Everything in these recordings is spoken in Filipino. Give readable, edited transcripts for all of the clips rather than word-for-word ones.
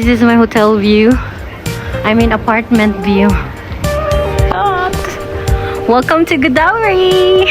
This is my hotel view. I mean apartment view. Welcome to Gudauri!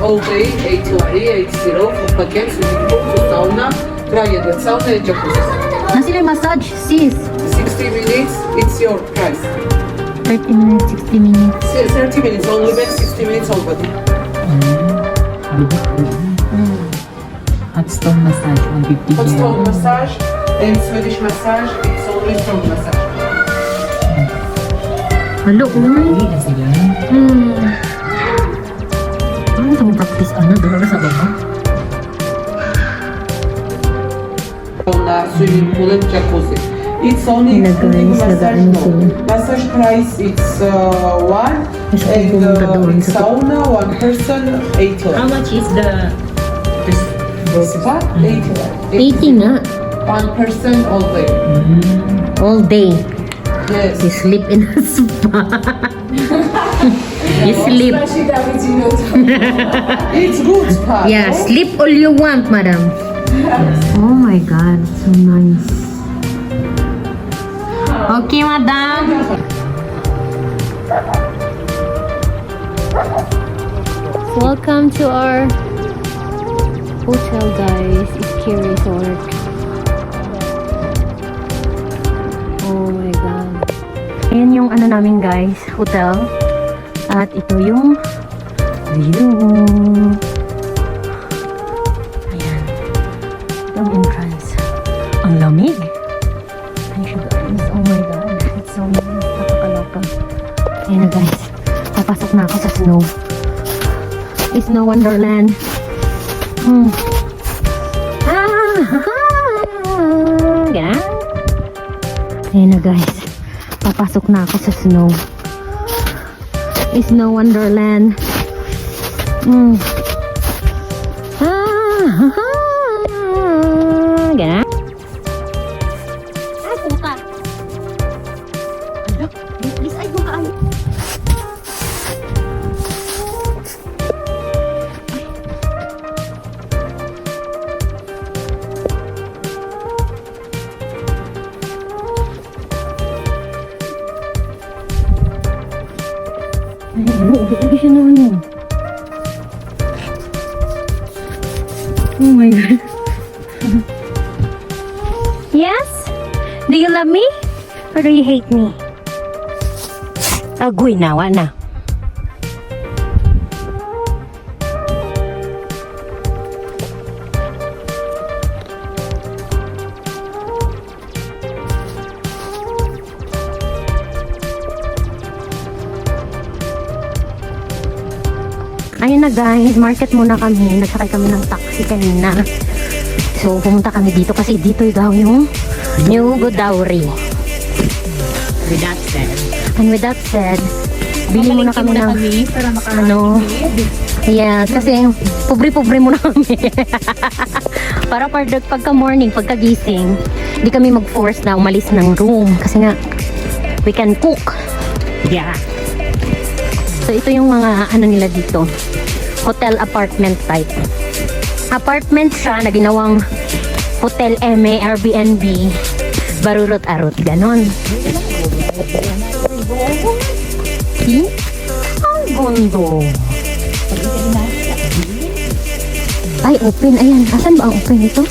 All day, 8 for packets, swimming pool, sauna, private sauna and jacuzzi. Nasila yung massage, sis? 60 minutes, it's your price. 30 minutes, 60 minutes. 30 minutes only back, 60 minutes all body. Hot stone massage, 150 Hot stone massage and Swedish massage, it's always strong massage. Hello, Hindi na sila. Ano ito mong practice? Ano? Doon ka sa baba? On swimming pool and jacuzzi. It's only Guys, including massage, nag-ano no. sila. Massage price, it's one, Mas and pupunta doon sa sauna, one person, 80. How much is the Spa, 80. 80 nga. One person all day. All day. Yes. You sleep in a spa. You sleep. It's good spa. Yeah, no? sleep all you want, madam. Oh my God, so nice. Okay, madam. Welcome to our hotel, guys. Ski Resort. Oh my God. Ayan yung ano namin, guys, hotel. At ito yung view. Ayan. Ito ang entrance. Ang lamig. Ay, siya, guys. Oh my God. It's so nice. Nakakaloka. Ayan na, guys. Papasok na ako sa snow. It's no wonderland. Ganun. Ayan na, guys. Papasok na ako sa snow. It's no wonderland. Ganun. Ay, puta. Ano? Please, ay, buka ay. Hindi siya na ano. Oh my God. Yes? Do you love me? Or do you hate me? Agoy, nawa na. Ayun na, guys, market muna kami. Nagsakay kami ng taxi kanina. So, pumunta kami dito kasi dito daw yung New Gudauri. with that said? And with that said, bili muna kami ng para ano. Yes, kasi pobre-pobre muna kami. Para pagka morning, pagka gising, hindi kami mag-force na umalis ng room. Kasi nga, we can cook. Yeah. So, ito yung mga ano nila dito. Hotel apartment type. Apartment siya na ginawang hotel eme, Airbnb, barurot-arot, ganon. See? Ang gondo. Ay, open. Ayan. Asan ba ang open ito?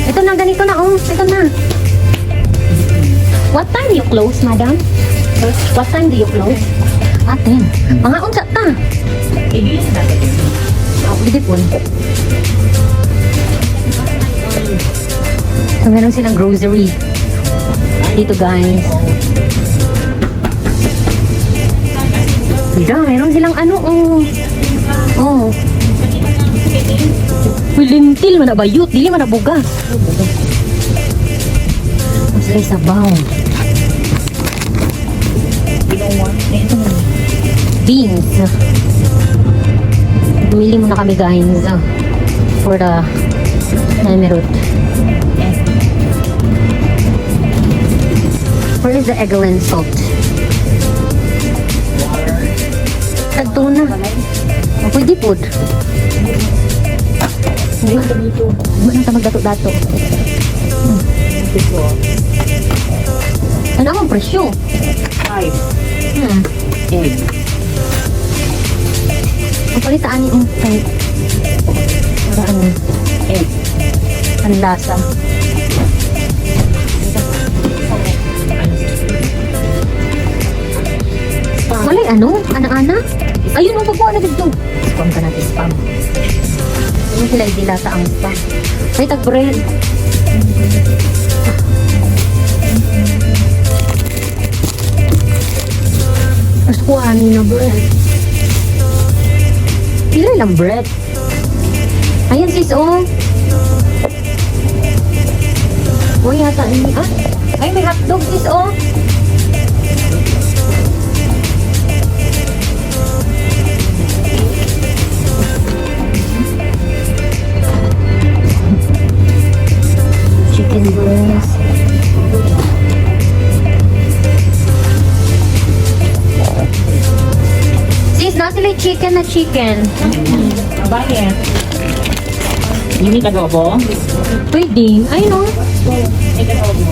Ito na, ganito na. Oh, ito na. What time do you close, madam? What time do you close? Atin. Mga unsa ta. Oh, hindi po. So, meron silang grocery. Dito, guys. Dito, meron silang ano, oh. Oh. Uy, lintil, manabayot. Dili, manabugas. Sa sabaw. Beans. Bumili muna kami guys for the emerald. Where is the eggland salt? Tagto na. Oh, pwede po. Hindi na magdato-dato. Ano ang presyo? 5 egg. Ang palitaan yung type. Para ano? Egg. Ang lasa. Walay ano? Ana-ana? Ayun, ang pagkuha na dito. Spam ka natin, spam. Ano sila idilata ang spam? May tag-bread. Mas kuhanin na bread. Pila lang bread. Ayan sis, oh. Uy, yata ini. Ah, ay may hotdog sis, oh. Chicken breast. Sis, na sila yung chicken na chicken. Bakit? You need adobo? Pwede. Ay, no. Make adobo.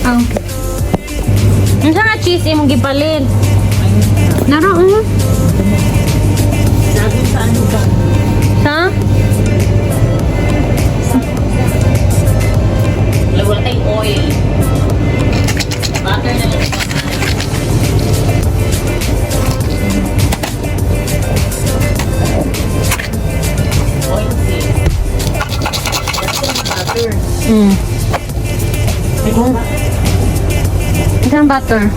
Ang. Ang sa nga cheese imong gipalit. Naro, Sabi sa ano ba? Sa? Wala tayong oil. Butter na lang. Oil sis. That's the butter. Isang butter.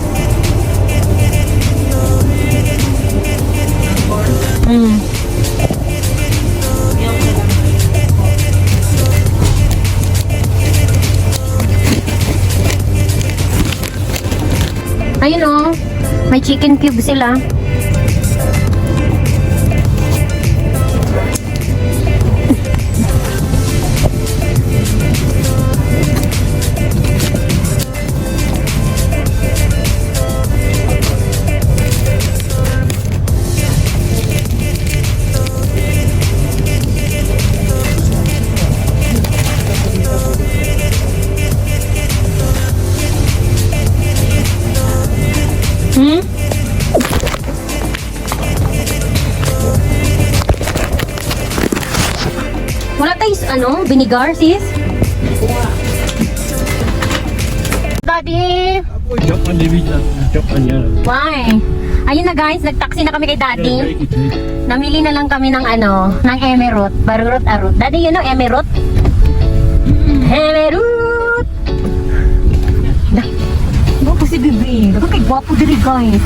Ayun oh. May chicken cube sila. Wala tayo ano, vinegar sis? Daddy! Why? Ayun na guys, nag-taxi na kami kay Daddy. Namili na lang kami ng ano, ng emerald. Barurot-arot. Daddy, you know emerald? Emerald! Gwapo si Bibi. Dagag kay gwapo diri guys.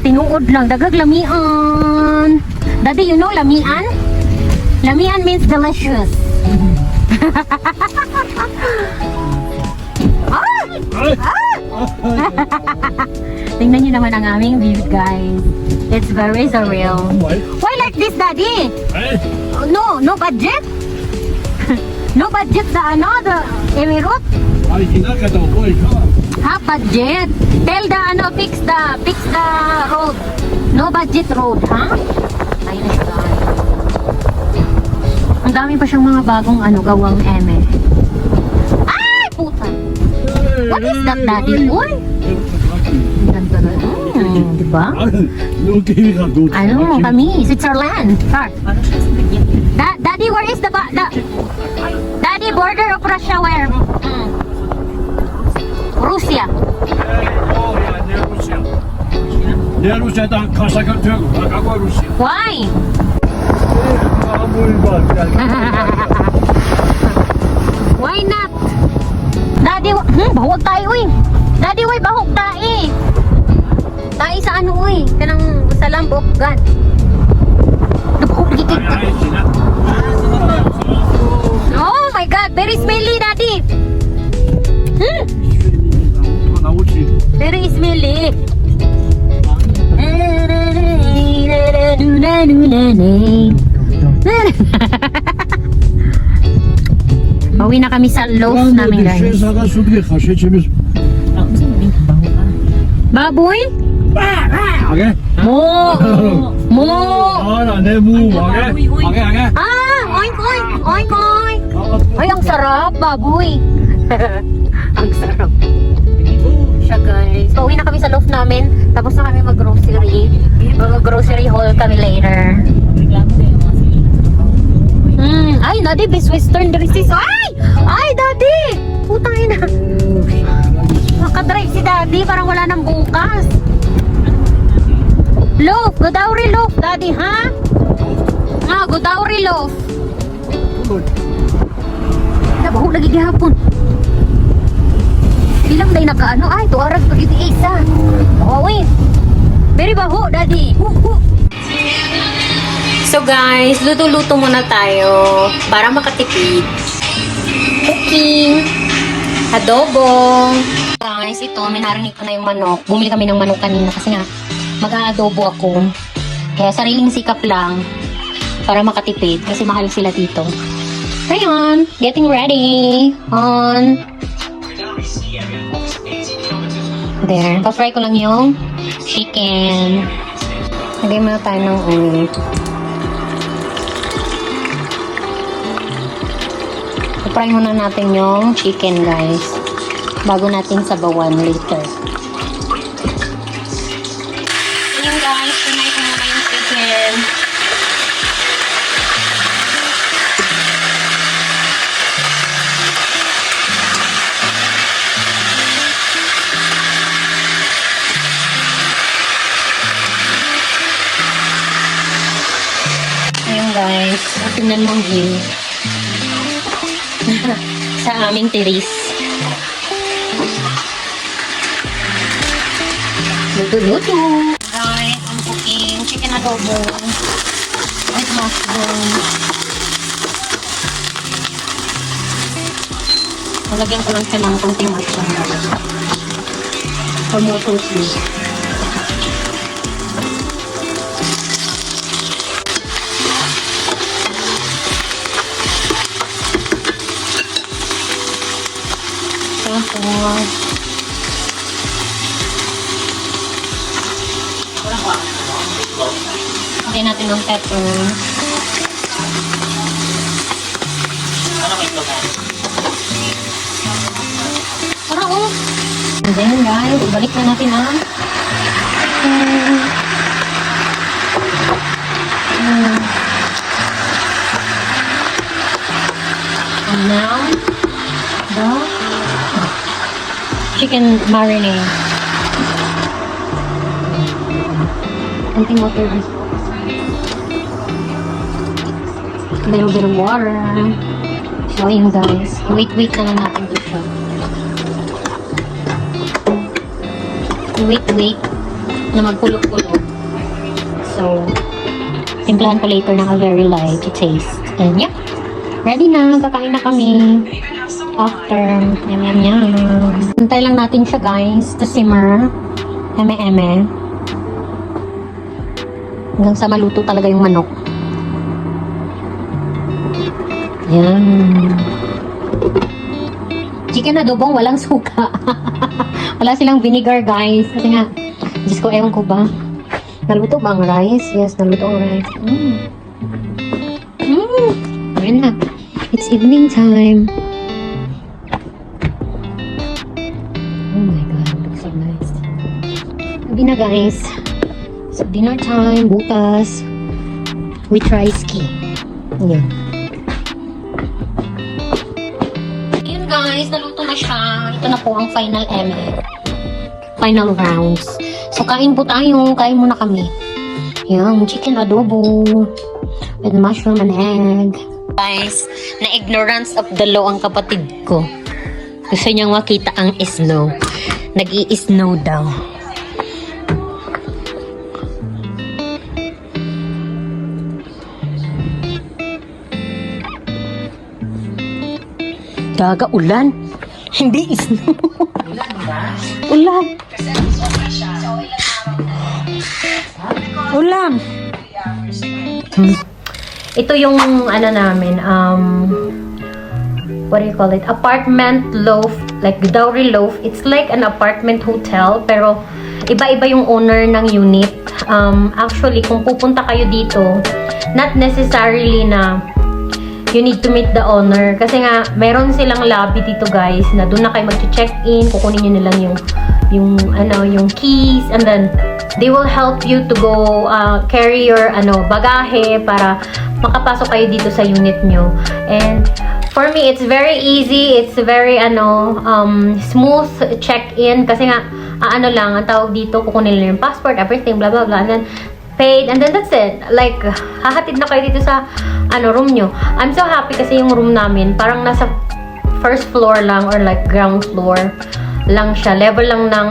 Tinuod lang, dagag lamian. Daddy, you know lamian? Lamian means delicious. Tingnan nyo naman ang aming view, guys. It's very surreal. Why like this, Daddy? No budget? No budget the emirate? Ha, budget. Tell the fix the road. No budget road, ha? Ayun na guys. Ang dami pa siyang mga bagong gawang eme. Ay, puta! What is that, Daddy? Uy! Ganda na. Di ba? Ano kami? Switzerland. Sir. Daddy, where is the Daddy, border of Russia where? Russia. Не Rusya da Kaşak'a tök. Bak Rusya. Why? Why not? Daddy, bahog tayo uy. Daddy, uy, bahog tayo. Tayo sa ano uy? Kanang sa lambok, God. Nabahog gigit. Oh my God, very smelly, Daddy. Very smelly. Bawi na kami sa loft namin guys. Baboy? Okay. Mo! Mo! Ara ne mu? Okay. Okay. Ah! Oink oink! Oink oink! Ay, ang sarap, baboy! Ang sarap. Siya guys. Pauwi na kami sa loft namin. Tapos na kami mag-grocery. Mag-grocery haul kami later. Ay, Daddy, best western dresses. Ay! Ay, Daddy! Putang ina. Makadrive si Daddy. Parang wala nang bukas. Loft! Gudauri loft, Daddy, ha? Ah, Gudauri loft. Nabaho lagi gihapon. Bilang day nakaano, ay, tuarag pag iti isa. Oh, wait. Very baho, Daddy. So guys, luto-luto muna tayo para makatipid. Cooking. Adobo. Guys, ito, minarinig ko na yung manok. Bumili kami ng manok kanina kasi nga, mag-aadobo ako. Kaya sariling sikap lang para makatipid kasi mahal sila dito. Ayun, getting ready. On. There. Pa-fry ko lang yung chicken. Lagay muna tayo ng oil. Pa-fry muna natin yung chicken, guys. Bago natin sabawan later. Ayun, guys. Pinay ko muna yung chicken. Guys, tingnan mo ang view sa aming terrace. Luto-luto. Guys, I'm cooking chicken adobo with mushroom. Malagyan ko lang siya ng konting mushroom. Tomato sauce. Tapos, lagyan natin ng pepper. Parang and then guys, balik na natin ang and now the chicken marinade. Konting water. A little bit of water. So, yun guys. Wait na lang natin ito siya. Wait na magkulog-kulog. So, timplahan ko later ng a very light taste. And yeah, ready na. Kakain na kami. After, yum. Antay lang natin siya guys to simmer. Eme. Hanggang sa maluto talaga yung manok. Yan. Chicken adobong walang suka. Wala silang vinegar guys. Kasi nga, Diyos ko, ewan ko ba. Naluto ba ang rice? Yes, naluto ang rice. Ayun na. It's evening time. So nice. Gabi na guys. So dinner time, bukas. We try ski. Yan. Yun guys, naluto na siya. Ito na po ang final final rounds. So kain po tayo. Kain muna kami. Yan, chicken adobo with mushroom and egg. Guys, na ignorance of the law ang kapatid ko. Gusto niyang makita ang snow. Nag-i-snow daw. Daga ulan. Hindi snow. Ulan ba? Ulan. Ulan. Ito yung ano namin, what do you call it? Apartment loft, like Gudauri Loft. It's like an apartment hotel, pero iba-iba yung owner ng unit. Actually, kung pupunta kayo dito, not necessarily na you need to meet the owner. Kasi nga, meron silang lobby dito guys, na doon na kayo mag-check-in, kukunin nyo nilang yung keys, and then they will help you to go carry your bagahe para makapasok kayo dito sa unit nyo. And for me, it's very easy. It's very smooth check-in kasi nga lang ang tawag dito, kukunin nila yung passport, everything, blah blah blah, and then paid, and then that's it. Like hahatid na kayo dito sa room nyo. I'm so happy kasi yung room namin parang nasa first floor lang or like ground floor lang siya. Level lang ng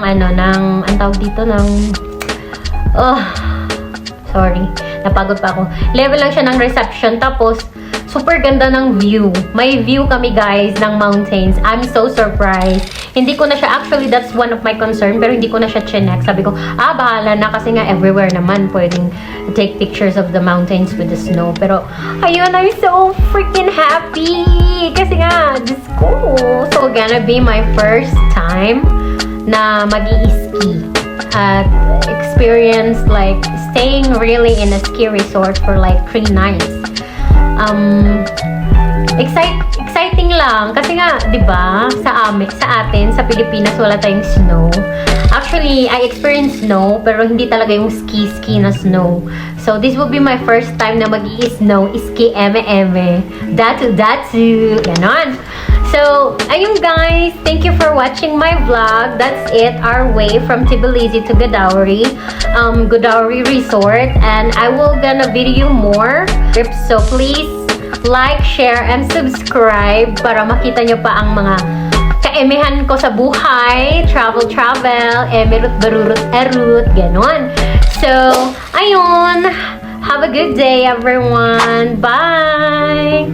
ang tawag dito ng sorry, napagod pa ako. Level lang siya ng reception, tapos super ganda ng view. May view kami guys ng mountains. I'm so surprised. Hindi ko na siya, actually that's one of my concern, pero hindi ko na siya chinek. Sabi ko, bahala na kasi nga everywhere naman pwedeng take pictures of the mountains with the snow. Pero ayun, I'm so freaking happy kasi nga, Diyos ko, so gonna be my first time na mag-i-ski at experience like staying really in a ski resort for like 3 nights. Exciting lang kasi nga 'di ba sa atin sa Pilipinas wala tayong snow. Actually, I experienced snow pero hindi talaga yung ski na snow. So this will be my first time na mag-i-snow, ski eme. Datu ganon. So, ayun guys, thank you for watching my vlog. That's it, our way from Tbilisi to Gudauri, Gudauri Resort, and I will gonna video more trips. So please like, share, and subscribe para makita nyo pa ang mga kaemehan ko sa buhay, travel, emerut, barurut, ganon. So, ayun, have a good day everyone. Bye!